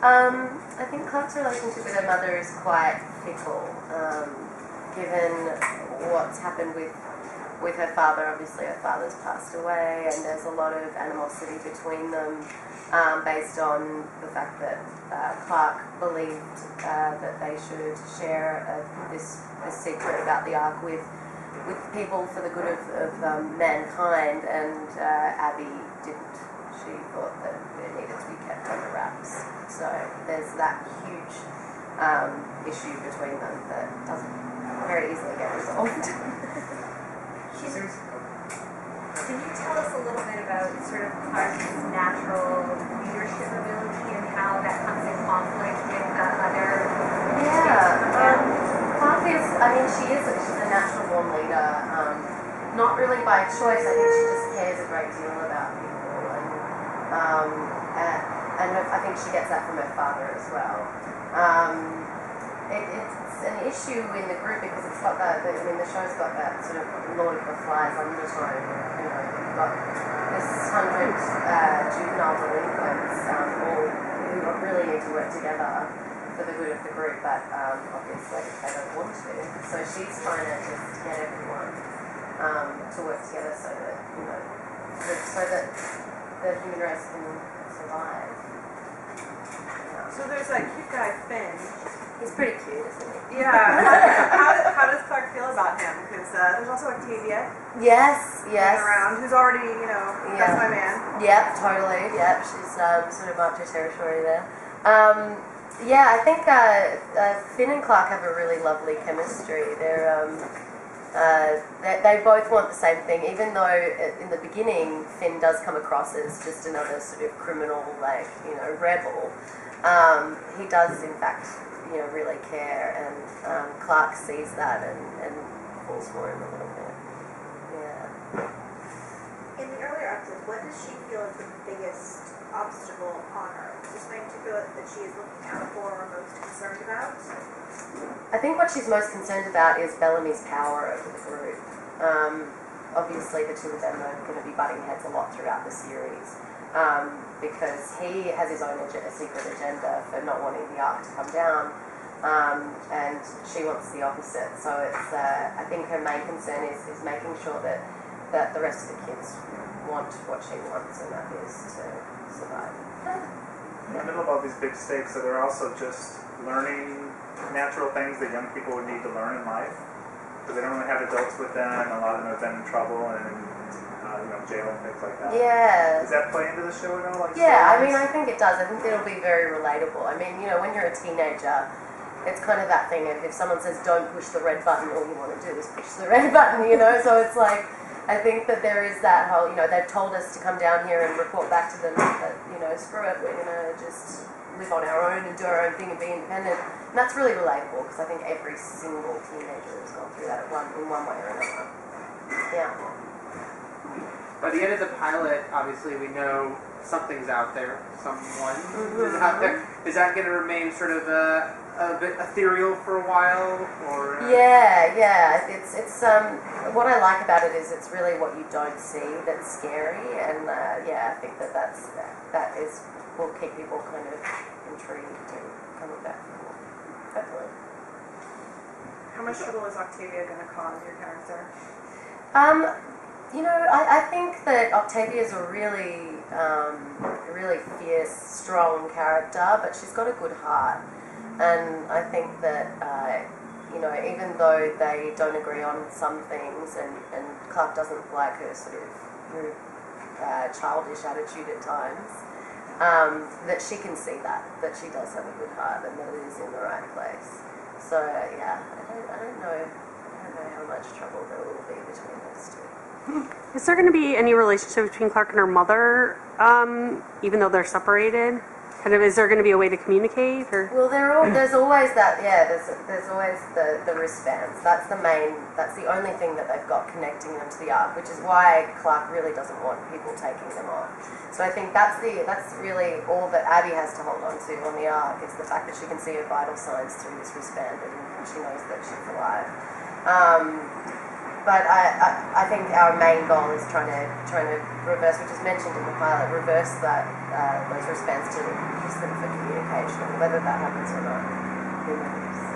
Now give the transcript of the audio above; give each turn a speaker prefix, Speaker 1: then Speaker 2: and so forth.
Speaker 1: I think Clarke's relationship with her mother is quite fickle, given what's happened with her father. Obviously her father's passed away, and there's a lot of animosity between them, based on the fact that Clarke believed that they should share this secret about the Ark with people for the good of mankind, and Abby didn't. She thought that it needed to be kept under wraps. So there's that huge issue between them that doesn't very easily get resolved.
Speaker 2: Can you tell us a little bit about sort of Clarke's natural leadership ability and how that comes in conflict with other
Speaker 1: Clarke is, she's a natural born leader, not really by choice. I think she just cares a great deal about people, and I think she gets that from her father as well. It's an issue in the group because it's got that, the show's got that sort of Lord of the Flies undertone. You've got this 100 juvenile delinquents all who really need to work together for the good of the group, but obviously they don't want to. So she's trying to just get everyone to work together so that the human race can survive.
Speaker 3: So there's that cute guy, Finn.
Speaker 1: He's pretty cute, isn't he?
Speaker 3: Yeah. How does Clarke feel about him? Because there's also Octavia.
Speaker 1: Yes.
Speaker 3: Around, who's already, that's my man.
Speaker 1: Yep, totally. Yep, she's sort of marked her territory there. I think Finn and Clarke have a really lovely chemistry. They both want the same thing, even though in the beginning Finn does come across as just another sort of criminal, rebel. He does, in fact, really care, and Clarke sees that and falls for him a little bit. Yeah.
Speaker 2: In the earlier episodes, what does she feel is the biggest obstacle on her? Is this something particular that she is looking out for or most concerned about?
Speaker 1: I think what she's most concerned about is Bellamy's power over the group. Obviously, the two of them are going to be butting heads a lot throughout the series, because he has his own secret agenda for not wanting the Ark to come down, and she wants the opposite. So it's, I think her main concern is making sure that the rest of the kids want what she wants, and that is to survive.
Speaker 4: In the middle of all these big stakes, so they're also just learning natural things that young people would need to learn in life, because they don't really have adults with them. A lot of them have been in trouble and jail and things like that.
Speaker 1: Yeah.
Speaker 4: Does that play into the show at all?
Speaker 1: Yeah, I think it does. I think it'll be very relatable. When you're a teenager, it's kind of that thing of if someone says don't push the red button, all you want to do is push the red button, so it's like, I think that there is that whole, they've told us to come down here and report back to them that, screw it, we're going to just live on our own and do our own thing and be independent. And that's really relatable, because I think every single teenager has gone through that in one way or another. Yeah.
Speaker 5: By the end of the pilot, obviously we know something's out there. Someone is out there. Is that going to remain sort of a bit ethereal for a while, or?
Speaker 1: Yeah. It's what I like about it is it's really what you don't see that's scary, and I think that will keep people kind of intrigued and coming back for more. Hopefully.
Speaker 3: How much trouble is Octavia going to cause your character?
Speaker 1: I think that Octavia's a really fierce, strong character, but she's got a good heart. And I think that, even though they don't agree on some things, and Clarke doesn't like her sort of rude, childish attitude at times, that she can see that she does have a good heart and that it is in the right place. So, I don't know how much trouble there will be between those two.
Speaker 6: Is there going to be any relationship between Clarke and her mother, even though they're separated? Is there going to be a way to communicate? Or?
Speaker 1: Well, there's always that. Yeah, there's always the wristbands. That's the only thing that they've got connecting them to the Ark, which is why Clarke really doesn't want people taking them off. So I think that's really all that Abby has to hold on to on the Ark, is the fact that she can see her vital signs through this wristband, and she knows that she's alive. but I think our main goal is trying to reverse, which is mentioned in the pilot, reverse that those wristbands to use them for communication. Whether that happens or not, who knows.